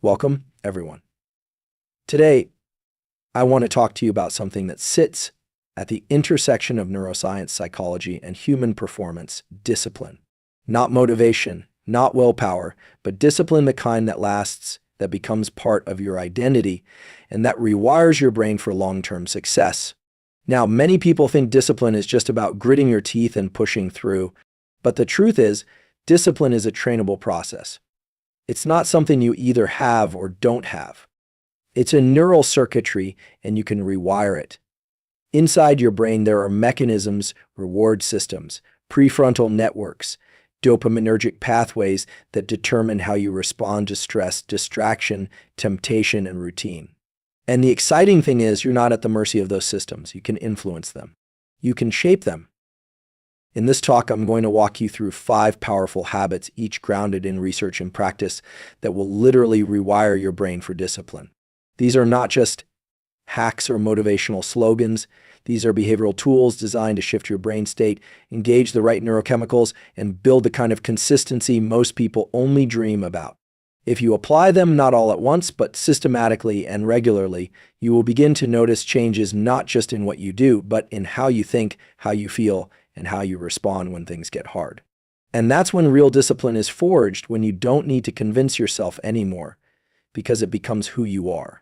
Welcome, everyone. Today, I want to talk to you about something that sits at the intersection of neuroscience, psychology, and human performance: discipline. Not motivation, not willpower, but discipline, the kind that lasts, that becomes part of your identity, and that rewires your brain for long-term success. Now, many people think discipline is just about gritting your teeth and pushing through, but the truth is, discipline is a trainable process. It's not something you either have or don't have. It's a neural circuitry, and you can rewire it. Inside your brain, there are mechanisms, reward systems, prefrontal networks, dopaminergic pathways that determine how you respond to stress, distraction, temptation, and routine. And the exciting thing is, you're not at the mercy of those systems. You can influence them. You can shape them. In this talk, I'm going to walk you through 5 powerful habits, each grounded in research and practice, that will literally rewire your brain for discipline. These are not just hacks or motivational slogans. These are behavioral tools designed to shift your brain state, engage the right neurochemicals, and build the kind of consistency most people only dream about. If you apply them not all at once, but systematically and regularly, you will begin to notice changes not just in what you do, but in how you think, how you feel, and how you respond when things get hard. And that's when real discipline is forged, when you don't need to convince yourself anymore, because it becomes who you are.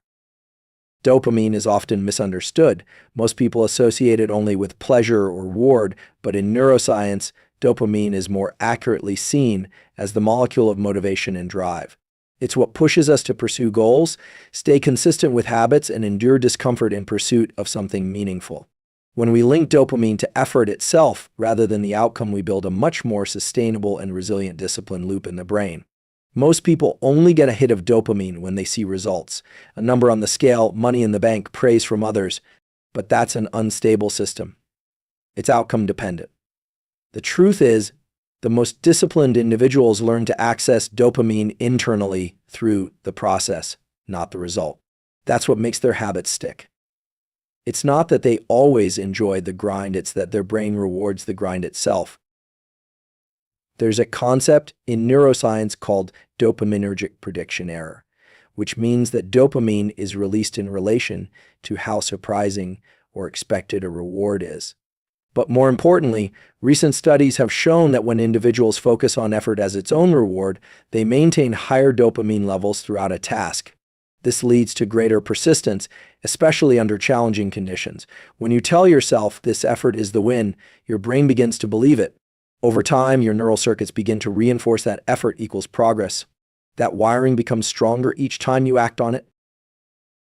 Dopamine is often misunderstood. Most people associate it only with pleasure or reward, but in neuroscience, dopamine is more accurately seen as the molecule of motivation and drive. It's what pushes us to pursue goals, stay consistent with habits, and endure discomfort in pursuit of something meaningful. When we link dopamine to effort itself rather than the outcome, we build a much more sustainable and resilient discipline loop in the brain. Most people only get a hit of dopamine when they see results, a number on the scale, money in the bank, praise from others, but that's an unstable system. It's outcome dependent. The truth is, the most disciplined individuals learn to access dopamine internally through the process, not the result. That's what makes their habits stick. It's not that they always enjoy the grind, it's that their brain rewards the grind itself. There's a concept in neuroscience called dopaminergic prediction error, which means that dopamine is released in relation to how surprising or expected a reward is. But more importantly, recent studies have shown that when individuals focus on effort as its own reward, they maintain higher dopamine levels throughout a task. This leads to greater persistence, especially under challenging conditions. When you tell yourself this effort is the win, your brain begins to believe it. Over time, your neural circuits begin to reinforce that effort equals progress. That wiring becomes stronger each time you act on it.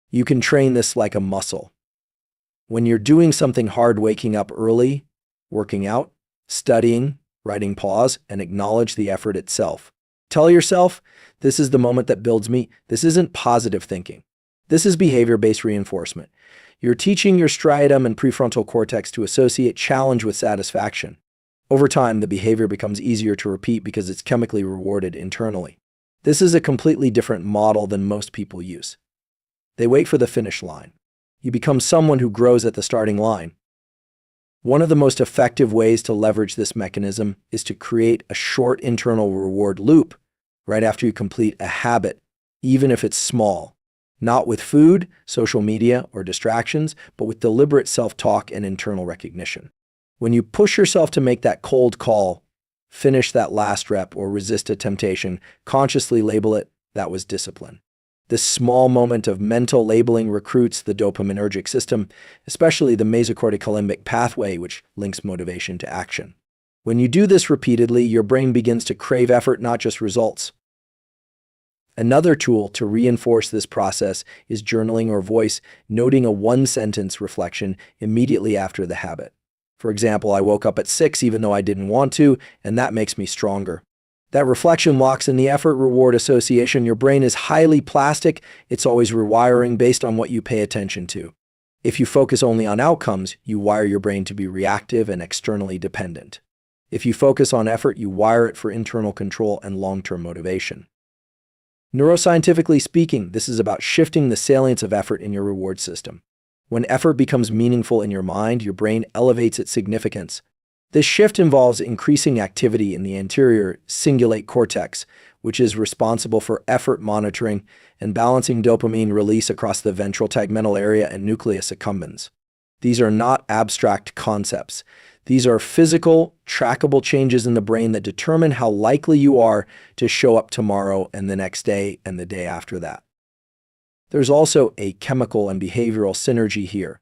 You can train this like a muscle. When you're doing something hard, waking up early, working out, studying, writing, pause and acknowledge the effort itself. Tell yourself, this is the moment that builds me. This isn't positive thinking. This is behavior-based reinforcement. You're teaching your striatum and prefrontal cortex to associate challenge with satisfaction. Over time, the behavior becomes easier to repeat because it's chemically rewarded internally. This is a completely different model than most people use. They wait for the finish line. You become someone who grows at the starting line. One of the most effective ways to leverage this mechanism is to create a short internal reward loop right after you complete a habit, even if it's small. Not with food, social media, or distractions, but with deliberate self-talk and internal recognition. When you push yourself to make that cold call, finish that last rep, or resist a temptation, consciously label it, that was discipline. This small moment of mental labeling recruits the dopaminergic system, especially the mesocortical limbic pathway, which links motivation to action. When you do this repeatedly, your brain begins to crave effort, not just results. Another tool to reinforce this process is journaling or voice noting, a one-sentence reflection immediately after the habit. For example, I woke up at 6 even though I didn't want to, and that makes me stronger. That reflection locks in the effort-reward association. Your brain is highly plastic. It's always rewiring based on what you pay attention to. If you focus only on outcomes, you wire your brain to be reactive and externally dependent. If you focus on effort, you wire it for internal control and long-term motivation. Neuroscientifically speaking, this is about shifting the salience of effort in your reward system. When effort becomes meaningful in your mind, your brain elevates its significance. This shift involves increasing activity in the anterior cingulate cortex, which is responsible for effort monitoring and balancing dopamine release across the ventral tegmental area and nucleus accumbens. These are not abstract concepts. These are physical, trackable changes in the brain that determine how likely you are to show up tomorrow and the next day and the day after that. There's also a chemical and behavioral synergy here.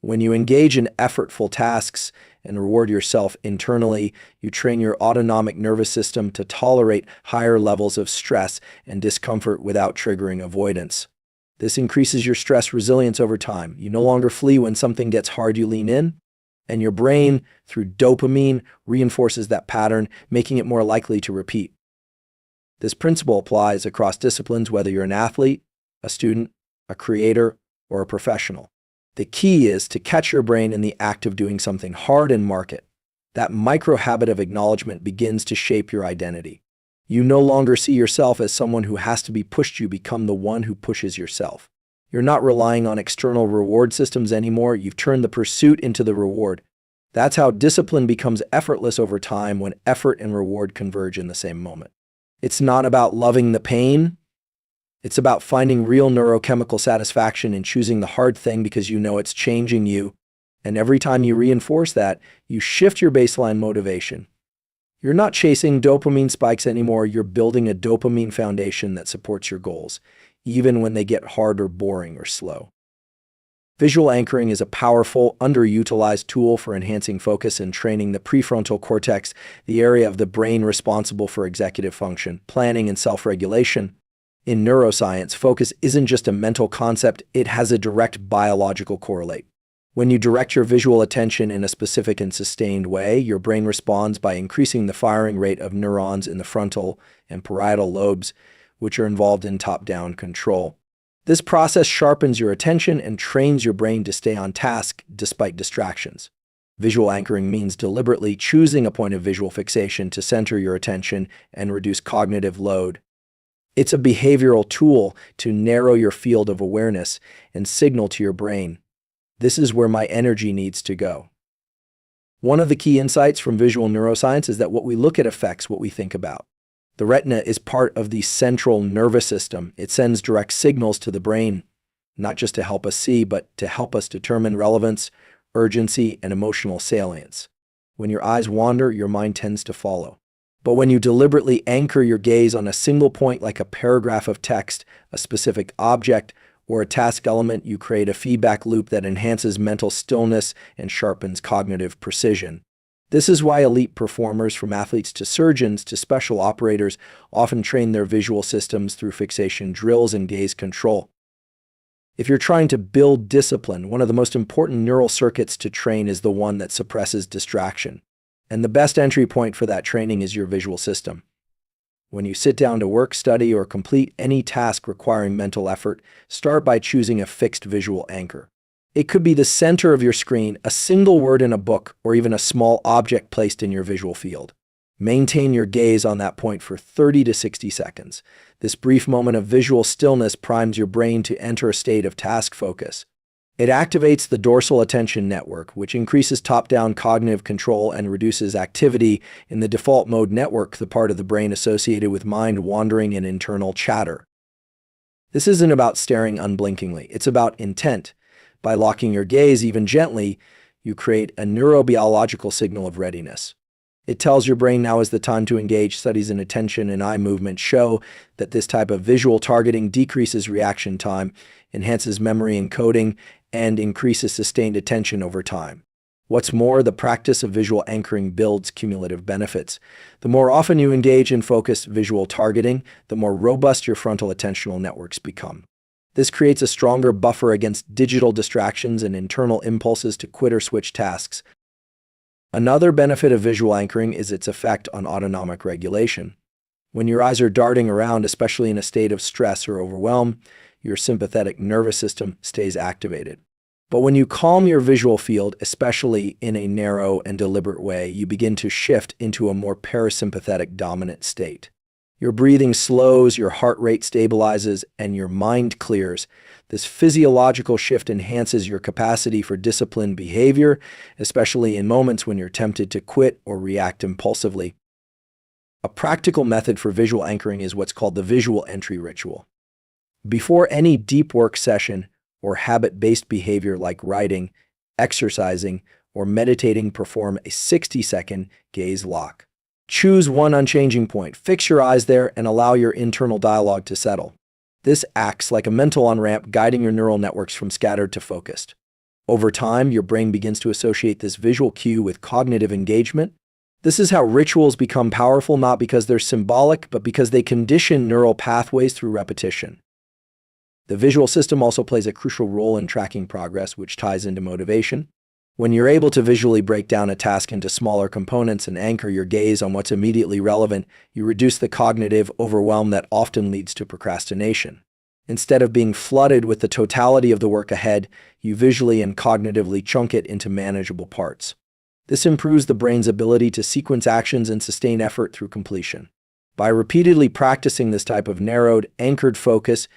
When you engage in effortful tasks and reward yourself internally, you train your autonomic nervous system to tolerate higher levels of stress and discomfort without triggering avoidance. This increases your stress resilience over time. You no longer flee when something gets hard, you lean in, and your brain, through dopamine, reinforces that pattern, making it more likely to repeat. This principle applies across disciplines, whether you're an athlete, a student, a creator, or a professional. The key is to catch your brain in the act of doing something hard and mark it. That micro habit of acknowledgement begins to shape your identity. You no longer see yourself as someone who has to be pushed. You become the one who pushes yourself. You're not relying on external reward systems anymore. You've turned the pursuit into the reward. That's how discipline becomes effortless over time, when effort and reward converge in the same moment. It's not about loving the pain. It's about finding real neurochemical satisfaction in choosing the hard thing because you know it's changing you. And every time you reinforce that, you shift your baseline motivation. You're not chasing dopamine spikes anymore. You're building a dopamine foundation that supports your goals, even when they get hard or boring or slow. Visual anchoring is a powerful, underutilized tool for enhancing focus and training the prefrontal cortex, the area of the brain responsible for executive function, planning, and self-regulation. In neuroscience, focus isn't just a mental concept, it has a direct biological correlate. When you direct your visual attention in a specific and sustained way, your brain responds by increasing the firing rate of neurons in the frontal and parietal lobes, which are involved in top-down control. This process sharpens your attention and trains your brain to stay on task despite distractions. Visual anchoring means deliberately choosing a point of visual fixation to center your attention and reduce cognitive load. It's a behavioral tool to narrow your field of awareness and signal to your brain, this is where my energy needs to go. One of the key insights from visual neuroscience is that what we look at affects what we think about. The retina is part of the central nervous system. It sends direct signals to the brain, not just to help us see, but to help us determine relevance, urgency, and emotional salience. When your eyes wander, your mind tends to follow. But when you deliberately anchor your gaze on a single point, like a paragraph of text, a specific object, or a task element, you create a feedback loop that enhances mental stillness and sharpens cognitive precision. This is why elite performers, from athletes to surgeons to special operators, often train their visual systems through fixation drills and gaze control. If you're trying to build discipline, one of the most important neural circuits to train is the one that suppresses distraction. And the best entry point for that training is your visual system. When you sit down to work, study, or complete any task requiring mental effort, start by choosing a fixed visual anchor. It could be the center of your screen, a single word in a book, or even a small object placed in your visual field. Maintain your gaze on that point for 30 to 60 seconds. This brief moment of visual stillness primes your brain to enter a state of task focus. It activates the dorsal attention network, which increases top-down cognitive control and reduces activity in the default mode network, the part of the brain associated with mind wandering and internal chatter. This isn't about staring unblinkingly. It's about intent. By locking your gaze, even gently, you create a neurobiological signal of readiness. It tells your brain now is the time to engage. Studies in attention and eye movement show that this type of visual targeting decreases reaction time, enhances memory encoding, and increases sustained attention over time. What's more, the practice of visual anchoring builds cumulative benefits. The more often you engage in focused visual targeting, the more robust your frontal attentional networks become. This creates a stronger buffer against digital distractions and internal impulses to quit or switch tasks. Another benefit of visual anchoring is its effect on autonomic regulation. When your eyes are darting around, especially in a state of stress or overwhelm, your sympathetic nervous system stays activated. But when you calm your visual field, especially in a narrow and deliberate way, you begin to shift into a more parasympathetic dominant state. Your breathing slows, your heart rate stabilizes, and your mind clears. This physiological shift enhances your capacity for disciplined behavior, especially in moments when you're tempted to quit or react impulsively. A practical method for visual anchoring is what's called the visual entry ritual. Before any deep work session or habit-based behavior like writing, exercising, or meditating, perform a 60-second gaze lock. Choose one unchanging point, fix your eyes there, and allow your internal dialogue to settle. This acts like a mental on-ramp, guiding your neural networks from scattered to focused. Over time, your brain begins to associate this visual cue with cognitive engagement. This is how rituals become powerful, not because they're symbolic, but because they condition neural pathways through repetition. The visual system also plays a crucial role in tracking progress, which ties into motivation. When you're able to visually break down a task into smaller components and anchor your gaze on what's immediately relevant, you reduce the cognitive overwhelm that often leads to procrastination. Instead of being flooded with the totality of the work ahead, you visually and cognitively chunk it into manageable parts. This improves the brain's ability to sequence actions and sustain effort through completion. By repeatedly practicing this type of narrowed, anchored focus,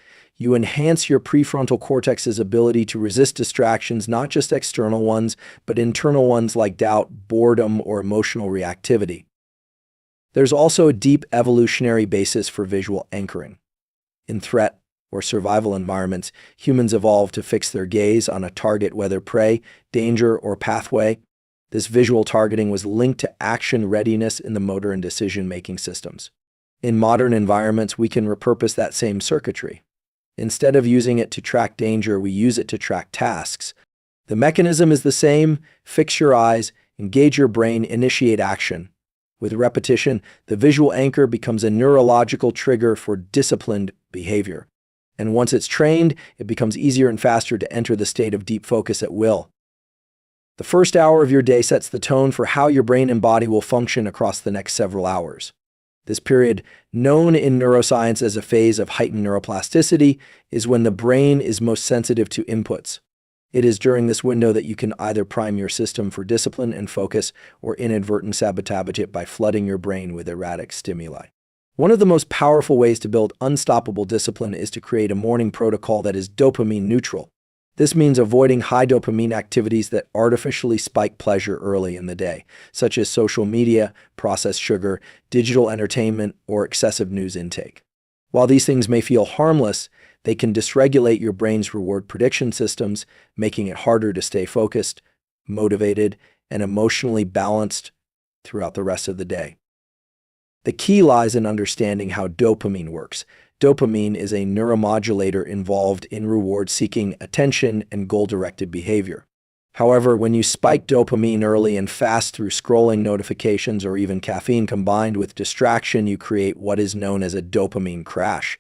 you enhance your prefrontal cortex's ability to resist distractions, not just external ones, but internal ones like doubt, boredom, or emotional reactivity. There's also a deep evolutionary basis for visual anchoring. In threat or survival environments, humans evolved to fix their gaze on a target, whether prey, danger, or pathway. This visual targeting was linked to action readiness in the motor and decision-making systems. In modern environments, we can repurpose that same circuitry. Instead of using it to track danger, we use it to track tasks. The mechanism is the same: fix your eyes, engage your brain, initiate action. With repetition, the visual anchor becomes a neurological trigger for disciplined behavior. And once it's trained, it becomes easier and faster to enter the state of deep focus at will. The first hour of your day sets the tone for how your brain and body will function across the next several hours. This period, known in neuroscience as a phase of heightened neuroplasticity, is when the brain is most sensitive to inputs. It is during this window that you can either prime your system for discipline and focus or inadvertent sabotage it by flooding your brain with erratic stimuli. One of the most powerful ways to build unstoppable discipline is to create a morning protocol that is dopamine neutral. This means avoiding high dopamine activities that artificially spike pleasure early in the day, such as social media, processed sugar, digital entertainment, or excessive news intake. While these things may feel harmless, they can dysregulate your brain's reward prediction systems, making it harder to stay focused, motivated, and emotionally balanced throughout the rest of the day. The key lies in understanding how dopamine works. Dopamine is a neuromodulator involved in reward-seeking, attention, and goal-directed behavior. However, when you spike dopamine early and fast through scrolling, notifications, or even caffeine combined with distraction, you create what is known as a dopamine crash.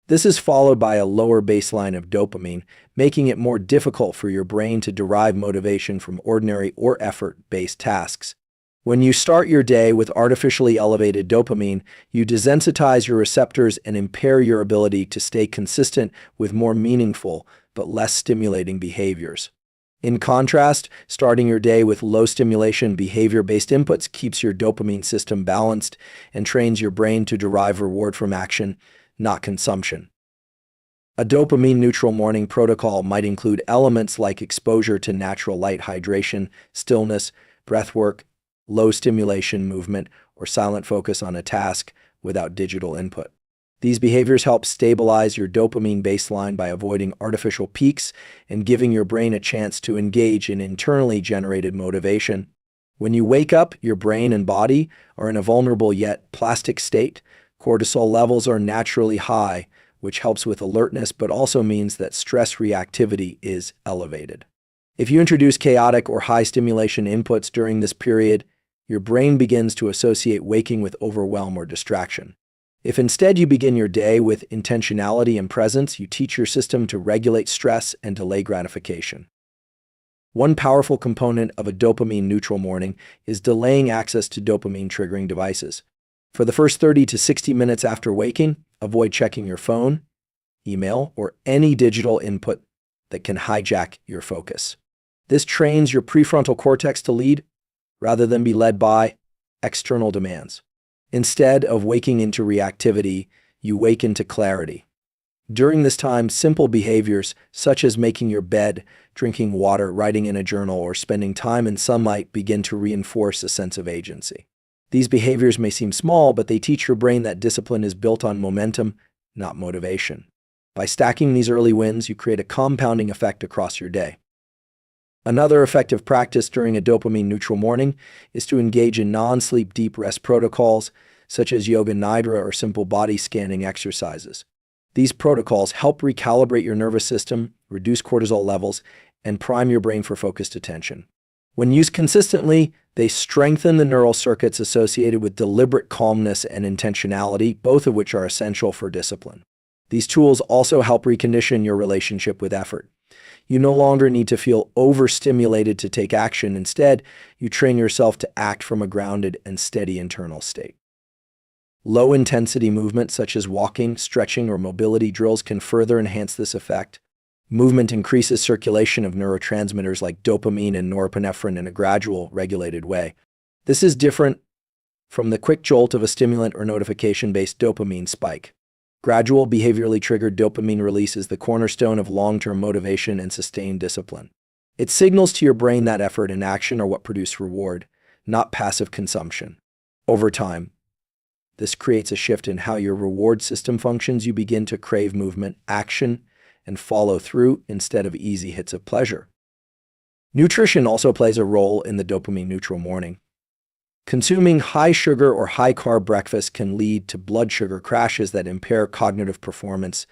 This is followed by a lower baseline of dopamine, making it more difficult for your brain to derive motivation from ordinary or effort-based tasks. When you start your day with artificially elevated dopamine, you desensitize your receptors and impair your ability to stay consistent with more meaningful but less stimulating behaviors. In contrast, starting your day with low-stimulation behavior-based inputs keeps your dopamine system balanced and trains your brain to derive reward from action, not consumption. A dopamine-neutral morning protocol might include elements like exposure to natural light, hydration, stillness, breathwork, low-stimulation movement, or silent focus on a task without digital input. These behaviors help stabilize your dopamine baseline by avoiding artificial peaks and giving your brain a chance to engage in internally generated motivation. When you wake up, your brain and body are in a vulnerable yet plastic state. Cortisol levels are naturally high, which helps with alertness but also means that stress reactivity is elevated. If you introduce chaotic or high-stimulation inputs during this period, your brain begins to associate waking with overwhelm or distraction. If instead you begin your day with intentionality and presence, you teach your system to regulate stress and delay gratification. One powerful component of a dopamine-neutral morning is delaying access to dopamine-triggering devices. For the first 30 to 60 minutes after waking, avoid checking your phone, email, or any digital input that can hijack your focus. This trains your prefrontal cortex to lead rather than be led by external demands. Instead of waking into reactivity, you wake into clarity. During this time, simple behaviors such as making your bed, drinking water, writing in a journal, or spending time in sunlight begin to reinforce a sense of agency. These behaviors may seem small, but they teach your brain that discipline is built on momentum, not motivation. By stacking these early wins, you create a compounding effect across your day. Another effective practice during a dopamine-neutral morning is to engage in non-sleep deep rest protocols, such as yoga nidra or simple body scanning exercises. These protocols help recalibrate your nervous system, reduce cortisol levels, and prime your brain for focused attention. When used consistently, they strengthen the neural circuits associated with deliberate calmness and intentionality, both of which are essential for discipline. These tools also help recondition your relationship with effort. You no longer need to feel overstimulated to take action. Instead, you train yourself to act from a grounded and steady internal state. Low-intensity movement such as walking, stretching, or mobility drills can further enhance this effect. Movement increases circulation of neurotransmitters like dopamine and norepinephrine in a gradual, regulated way. This is different from the quick jolt of a stimulant or notification-based dopamine spike. Gradual, behaviorally triggered dopamine release is the cornerstone of long-term motivation and sustained discipline. It signals to your brain that effort and action are what produce reward, not passive consumption. Over time, this creates a shift in how your reward system functions. You begin to crave movement, action, and follow through instead of easy hits of pleasure. Nutrition also plays a role in the dopamine-neutral morning. Consuming high-sugar or high-carb breakfast can lead to blood sugar crashes that impair cognitive performance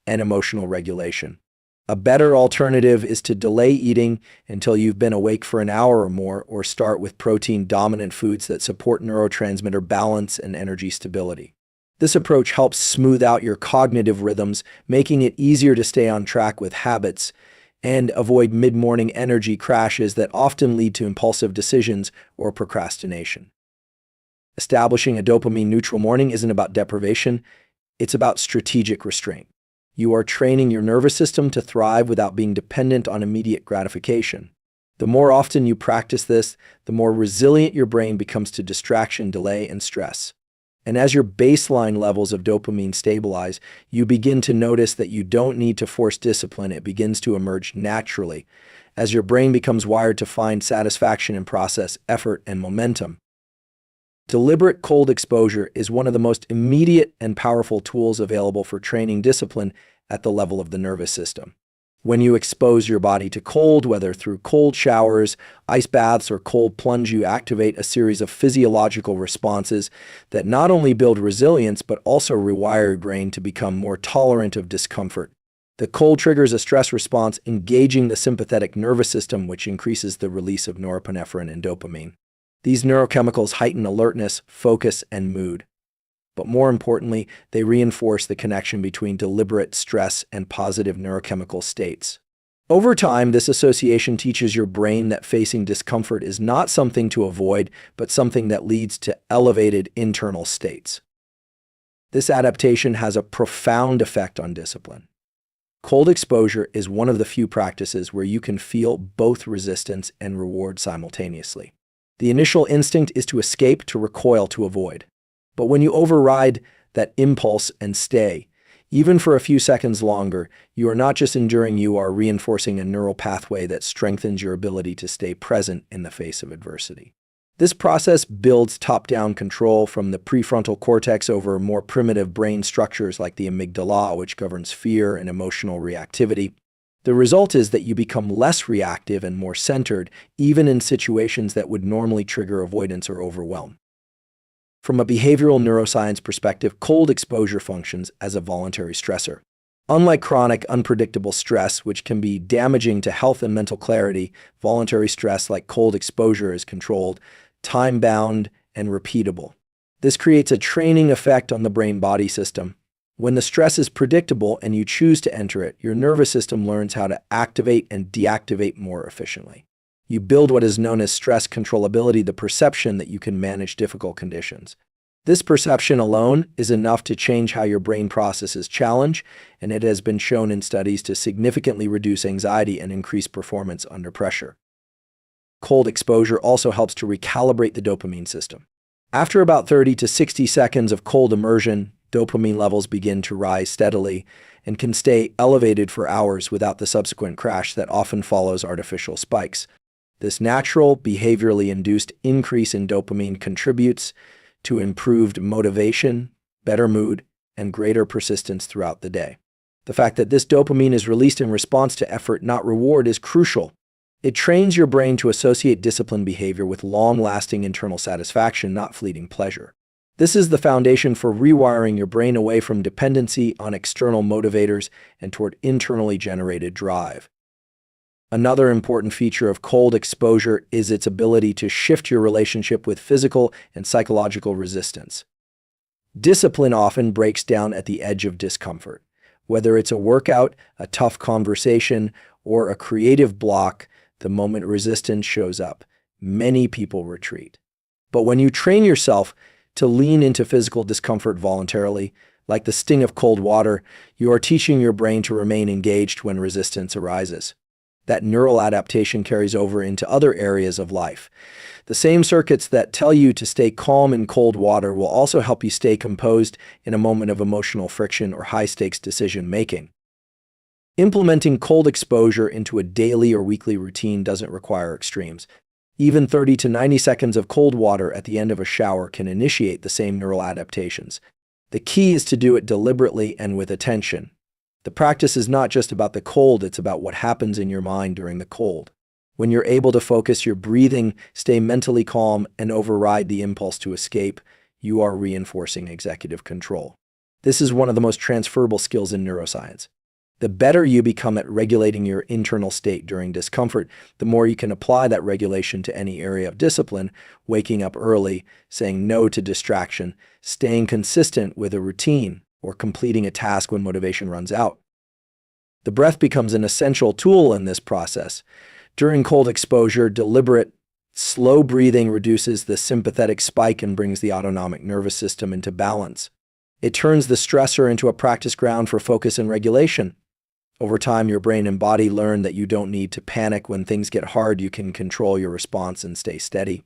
and emotional regulation. A better alternative is to delay eating until you've been awake for an hour or more, or start with protein-dominant foods that support neurotransmitter balance and energy stability. This approach helps smooth out your cognitive rhythms, making it easier to stay on track with habits and avoid mid-morning energy crashes that often lead to impulsive decisions or procrastination. Establishing a dopamine-neutral morning isn't about deprivation, it's about strategic restraint. You are training your nervous system to thrive without being dependent on immediate gratification. The more often you practice this, the more resilient your brain becomes to distraction, delay, and stress. And as your baseline levels of dopamine stabilize, you begin to notice that you don't need to force discipline. It begins to emerge naturally as your brain becomes wired to find satisfaction in process, effort, and momentum. Deliberate cold exposure is one of the most immediate and powerful tools available for training discipline at the level of the nervous system. When you expose your body to cold, whether through cold showers, ice baths, or cold plunge, you activate a series of physiological responses that not only build resilience but also rewire your brain to become more tolerant of discomfort. The cold triggers a stress response engaging the sympathetic nervous system, which increases the release of norepinephrine and dopamine. These neurochemicals heighten alertness, focus, and mood. But more importantly, they reinforce the connection between deliberate stress and positive neurochemical states. Over time, this association teaches your brain that facing discomfort is not something to avoid, but something that leads to elevated internal states. This adaptation has a profound effect on discipline. Cold exposure is one of the few practices where you can feel both resistance and reward simultaneously. The initial instinct is to escape, to recoil, to avoid. But when you override that impulse and stay, even for a few seconds longer, you are not just enduring, you are reinforcing a neural pathway that strengthens your ability to stay present in the face of adversity. This process builds top-down control from the prefrontal cortex over more primitive brain structures like the amygdala, which governs fear and emotional reactivity. The result is that you become less reactive and more centered, even in situations that would normally trigger avoidance or overwhelm. From a behavioral neuroscience perspective, cold exposure functions as a voluntary stressor. Unlike chronic, unpredictable stress, which can be damaging to health and mental clarity, voluntary stress like cold exposure is controlled, time-bound, and repeatable. This creates a training effect on the brain-body system. When the stress is predictable and you choose to enter it, your nervous system learns how to activate and deactivate more efficiently. You build what is known as stress controllability, the perception that you can manage difficult conditions. This perception alone is enough to change how your brain processes challenge, and it has been shown in studies to significantly reduce anxiety and increase performance under pressure. Cold exposure also helps to recalibrate the dopamine system. After about 30 to 60 seconds of cold immersion, dopamine levels begin to rise steadily and can stay elevated for hours without the subsequent crash that often follows artificial spikes. This natural, behaviorally induced increase in dopamine contributes to improved motivation, better mood, and greater persistence throughout the day. The fact that this dopamine is released in response to effort, not reward, is crucial. It trains your brain to associate disciplined behavior with long-lasting internal satisfaction, not fleeting pleasure. This is the foundation for rewiring your brain away from dependency on external motivators and toward internally generated drive. Another important feature of cold exposure is its ability to shift your relationship with physical and psychological resistance. Discipline often breaks down at the edge of discomfort. Whether it's a workout, a tough conversation, or a creative block, the moment resistance shows up, many people retreat. But when you train yourself to lean into physical discomfort voluntarily, like the sting of cold water, you are teaching your brain to remain engaged when resistance arises. That neural adaptation carries over into other areas of life. The same circuits that tell you to stay calm in cold water will also help you stay composed in a moment of emotional friction or high-stakes decision-making. Implementing cold exposure into a daily or weekly routine doesn't require extremes. Even 30 to 90 seconds of cold water at the end of a shower can initiate the same neural adaptations. The key is to do it deliberately and with attention. The practice is not just about the cold, it's about what happens in your mind during the cold. When you're able to focus your breathing, stay mentally calm, and override the impulse to escape, you are reinforcing executive control. This is one of the most transferable skills in neuroscience. The better you become at regulating your internal state during discomfort, the more you can apply that regulation to any area of discipline: waking up early, saying no to distraction, staying consistent with a routine, or completing a task when motivation runs out. The breath becomes an essential tool in this process. During cold exposure, deliberate, slow breathing reduces the sympathetic spike and brings the autonomic nervous system into balance. It turns the stressor into a practice ground for focus and regulation. Over time, your brain and body learn that you don't need to panic when things get hard. You can control your response and stay steady.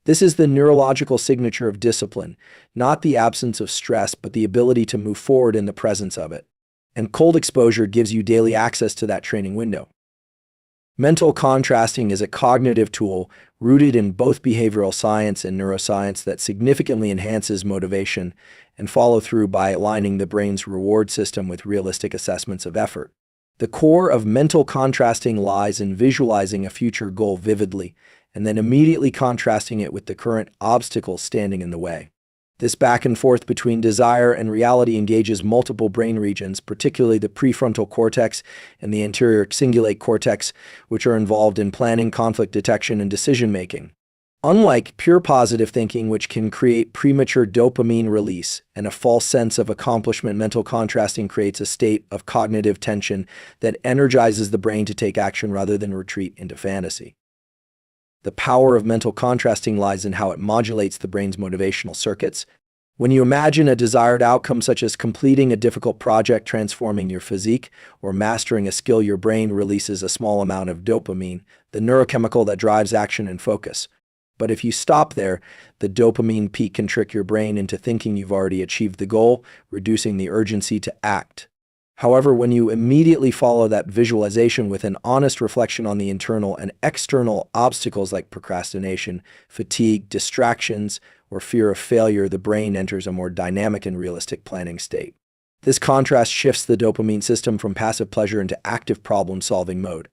This is the neurological signature of discipline, not the absence of stress, but the ability to move forward in the presence of it. And cold exposure gives you daily access to that training window. Mental contrasting is a cognitive tool rooted in both behavioral science and neuroscience that significantly enhances motivation and follow-through by aligning the brain's reward system with realistic assessments of effort. The core of mental contrasting lies in visualizing a future goal vividly and then immediately contrasting it with the current obstacles standing in the way. This back and forth between desire and reality engages multiple brain regions, particularly the prefrontal cortex and the anterior cingulate cortex, which are involved in planning, conflict detection, and decision-making. Unlike pure positive thinking, which can create premature dopamine release and a false sense of accomplishment, mental contrasting creates a state of cognitive tension that energizes the brain to take action rather than retreat into fantasy. The power of mental contrasting lies in how it modulates the brain's motivational circuits. When you imagine a desired outcome such as completing a difficult project, transforming your physique, or mastering a skill, your brain releases a small amount of dopamine, the neurochemical that drives action and focus. But if you stop there, the dopamine peak can trick your brain into thinking you've already achieved the goal, reducing the urgency to act. However, when you immediately follow that visualization with an honest reflection on the internal and external obstacles like procrastination, fatigue, distractions, or fear of failure, the brain enters a more dynamic and realistic planning state. This contrast shifts the dopamine system from passive pleasure into active problem-solving mode.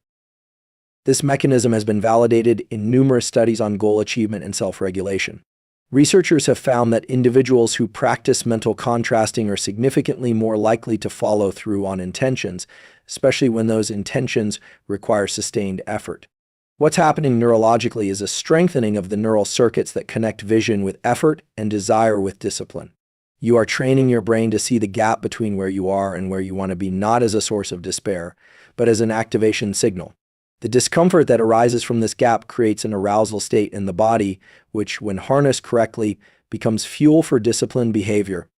This mechanism has been validated in numerous studies on goal achievement and self-regulation. Researchers have found that individuals who practice mental contrasting are significantly more likely to follow through on intentions, especially when those intentions require sustained effort. What's happening neurologically is a strengthening of the neural circuits that connect vision with effort and desire with discipline. You are training your brain to see the gap between where you are and where you want to be, not as a source of despair, but as an activation signal. The discomfort that arises from this gap creates an arousal state in the body, which, when harnessed correctly, becomes fuel for disciplined behavior.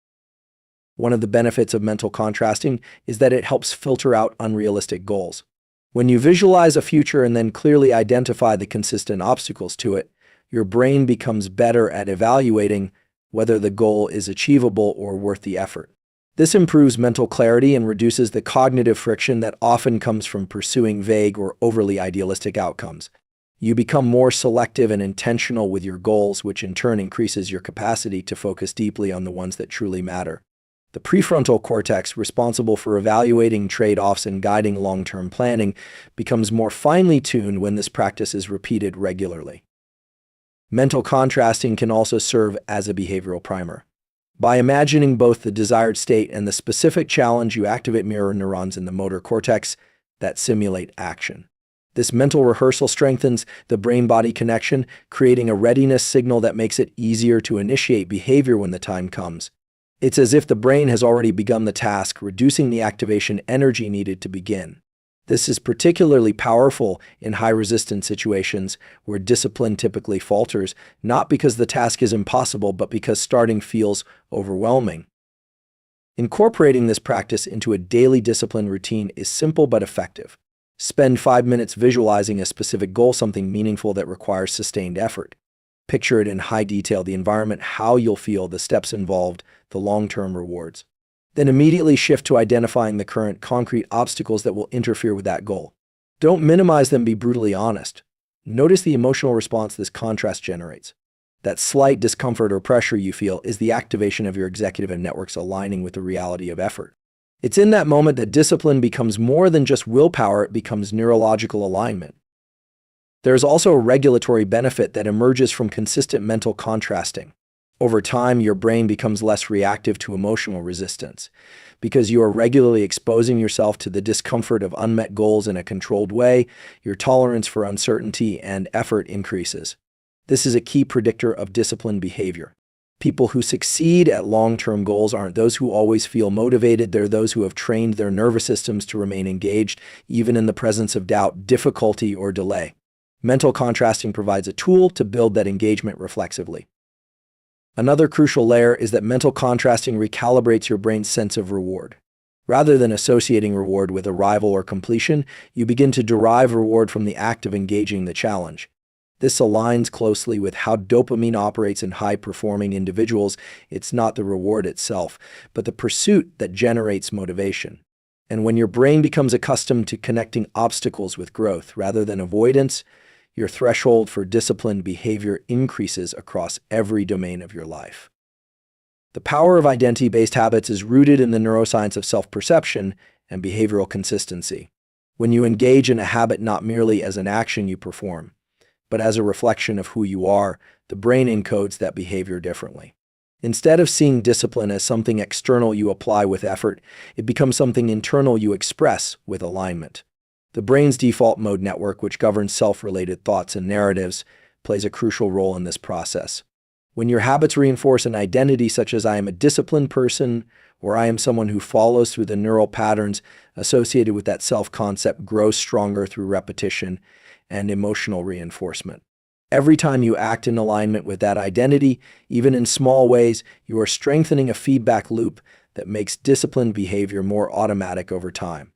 One of the benefits of mental contrasting is that it helps filter out unrealistic goals. When you visualize a future and then clearly identify the consistent obstacles to it, your brain becomes better at evaluating whether the goal is achievable or worth the effort. This improves mental clarity and reduces the cognitive friction that often comes from pursuing vague or overly idealistic outcomes. You become more selective and intentional with your goals, which in turn increases your capacity to focus deeply on the ones that truly matter. The prefrontal cortex, responsible for evaluating trade-offs and guiding long-term planning, becomes more finely tuned when this practice is repeated regularly. Mental contrasting can also serve as a behavioral primer. By imagining both the desired state and the specific challenge, you activate mirror neurons in the motor cortex that simulate action. This mental rehearsal strengthens the brain-body connection, creating a readiness signal that makes it easier to initiate behavior when the time comes. It's as if the brain has already begun the task, reducing the activation energy needed to begin. This is particularly powerful in high-resistance situations where discipline typically falters, not because the task is impossible, but because starting feels overwhelming. Incorporating this practice into a daily discipline routine is simple but effective. Spend 5 minutes visualizing a specific goal, something meaningful that requires sustained effort. Picture it in high detail, the environment, how you'll feel, the steps involved, the long-term rewards. Then immediately shift to identifying the current concrete obstacles that will interfere with that goal. Don't minimize them, be brutally honest. Notice the emotional response this contrast generates. That slight discomfort or pressure you feel is the activation of your executive and networks aligning with the reality of effort. It's in that moment that discipline becomes more than just willpower, it becomes neurological alignment. There is also a regulatory benefit that emerges from consistent mental contrasting. Over time, your brain becomes less reactive to emotional resistance. Because you are regularly exposing yourself to the discomfort of unmet goals in a controlled way, your tolerance for uncertainty and effort increases. This is a key predictor of disciplined behavior. People who succeed at long-term goals aren't those who always feel motivated, they're those who have trained their nervous systems to remain engaged, even in the presence of doubt, difficulty, or delay. Mental contrasting provides a tool to build that engagement reflexively. Another crucial layer is that mental contrasting recalibrates your brain's sense of reward. Rather than associating reward with arrival or completion, you begin to derive reward from the act of engaging the challenge. This aligns closely with how dopamine operates in high-performing individuals. It's not the reward itself, but the pursuit that generates motivation. And when your brain becomes accustomed to connecting obstacles with growth rather than avoidance, your threshold for disciplined behavior increases across every domain of your life. The power of identity-based habits is rooted in the neuroscience of self-perception and behavioral consistency. When you engage in a habit not merely as an action you perform, but as a reflection of who you are, the brain encodes that behavior differently. Instead of seeing discipline as something external you apply with effort, it becomes something internal you express with alignment. The brain's default mode network, which governs self-related thoughts and narratives, plays a crucial role in this process. When your habits reinforce an identity such as I am a disciplined person or I am someone who follows through, the neural patterns associated with that self-concept grow stronger through repetition and emotional reinforcement. Every time you act in alignment with that identity, even in small ways, you are strengthening a feedback loop that makes disciplined behavior more automatic over time.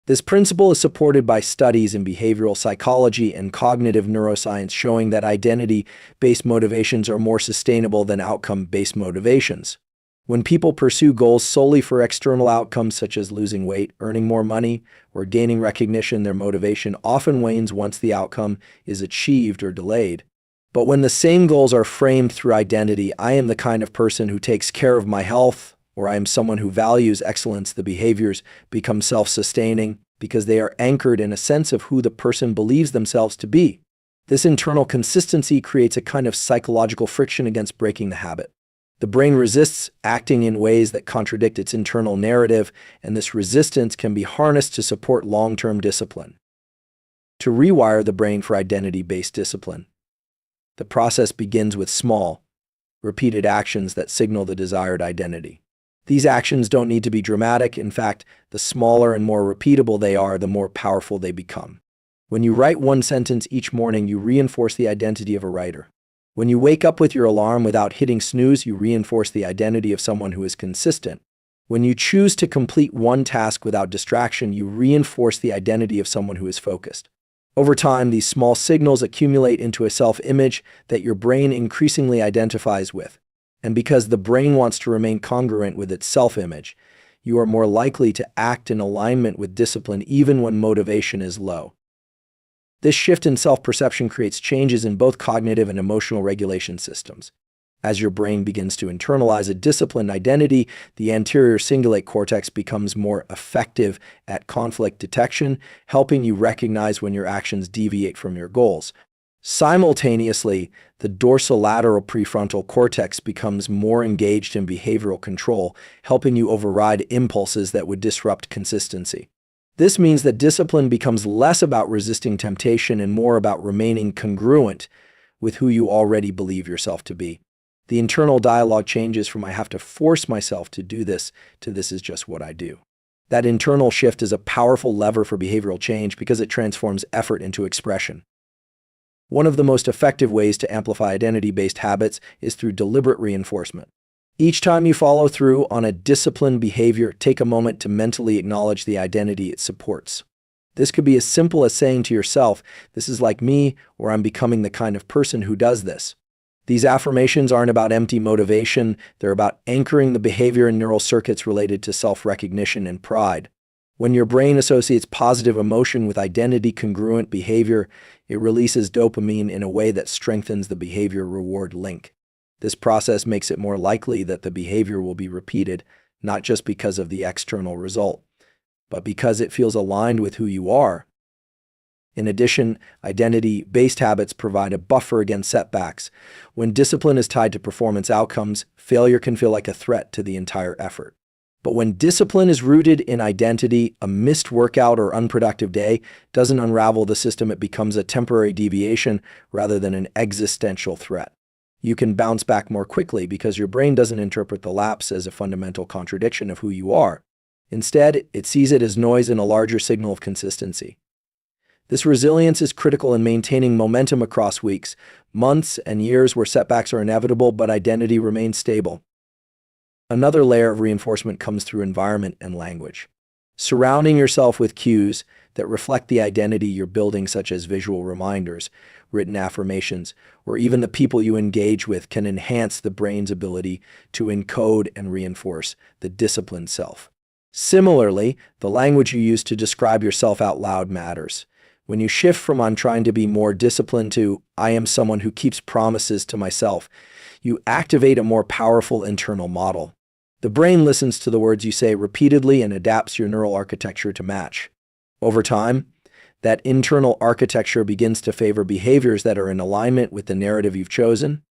This principle is supported by studies in behavioral psychology and cognitive neuroscience showing that identity-based motivations are more sustainable than outcome-based motivations. When people pursue goals solely for external outcomes such as losing weight, earning more money, or gaining recognition, their motivation often wanes once the outcome is achieved or delayed. But when the same goals are framed through identity, I am the kind of person who takes care of my health, or I am someone who values excellence, the behaviors become self-sustaining because they are anchored in a sense of who the person believes themselves to be. This internal consistency creates a kind of psychological friction against breaking the habit. The brain resists acting in ways that contradict its internal narrative, and this resistance can be harnessed to support long-term discipline. To rewire the brain for identity-based discipline, the process begins with small, repeated actions that signal the desired identity. These actions don't need to be dramatic. In fact, the smaller and more repeatable they are, the more powerful they become. When you write one sentence each morning, you reinforce the identity of a writer. When you wake up with your alarm without hitting snooze, you reinforce the identity of someone who is consistent. When you choose to complete one task without distraction, you reinforce the identity of someone who is focused. Over time, these small signals accumulate into a self-image that your brain increasingly identifies with. And because the brain wants to remain congruent with its self-image, you are more likely to act in alignment with discipline even when motivation is low. This shift in self-perception creates changes in both cognitive and emotional regulation systems. As your brain begins to internalize a disciplined identity, the anterior cingulate cortex becomes more effective at conflict detection, helping you recognize when your actions deviate from your goals. Simultaneously, the dorsolateral prefrontal cortex becomes more engaged in behavioral control, helping you override impulses that would disrupt consistency. This means that discipline becomes less about resisting temptation and more about remaining congruent with who you already believe yourself to be. The internal dialogue changes from "I have to force myself to do this" to "this is just what I do." That internal shift is a powerful lever for behavioral change because it transforms effort into expression. One of the most effective ways to amplify identity-based habits is through deliberate reinforcement. Each time you follow through on a disciplined behavior, take a moment to mentally acknowledge the identity it supports. This could be as simple as saying to yourself, "This is like me," or "I'm becoming the kind of person who does this." These affirmations aren't about empty motivation, they're about anchoring the behavior in neural circuits related to self-recognition and pride. When your brain associates positive emotion with identity-congruent behavior, it releases dopamine in a way that strengthens the behavior-reward link. This process makes it more likely that the behavior will be repeated, not just because of the external result, but because it feels aligned with who you are. In addition, identity-based habits provide a buffer against setbacks. When discipline is tied to performance outcomes, failure can feel like a threat to the entire effort. But when discipline is rooted in identity, a missed workout or unproductive day doesn't unravel the system. It becomes a temporary deviation rather than an existential threat. You can bounce back more quickly because your brain doesn't interpret the lapse as a fundamental contradiction of who you are. Instead, it sees it as noise in a larger signal of consistency. This resilience is critical in maintaining momentum across weeks, months, and years where setbacks are inevitable but identity remains stable. Another layer of reinforcement comes through environment and language. Surrounding yourself with cues that reflect the identity you're building, such as visual reminders, written affirmations, or even the people you engage with, can enhance the brain's ability to encode and reinforce the disciplined self. Similarly, the language you use to describe yourself out loud matters. When you shift from "I'm trying to be more disciplined" to "I am someone who keeps promises to myself," you activate a more powerful internal model. The brain listens to the words you say repeatedly and adapts your neural architecture to match. Over time, that internal architecture begins to favor behaviors that are in alignment with the narrative you've chosen.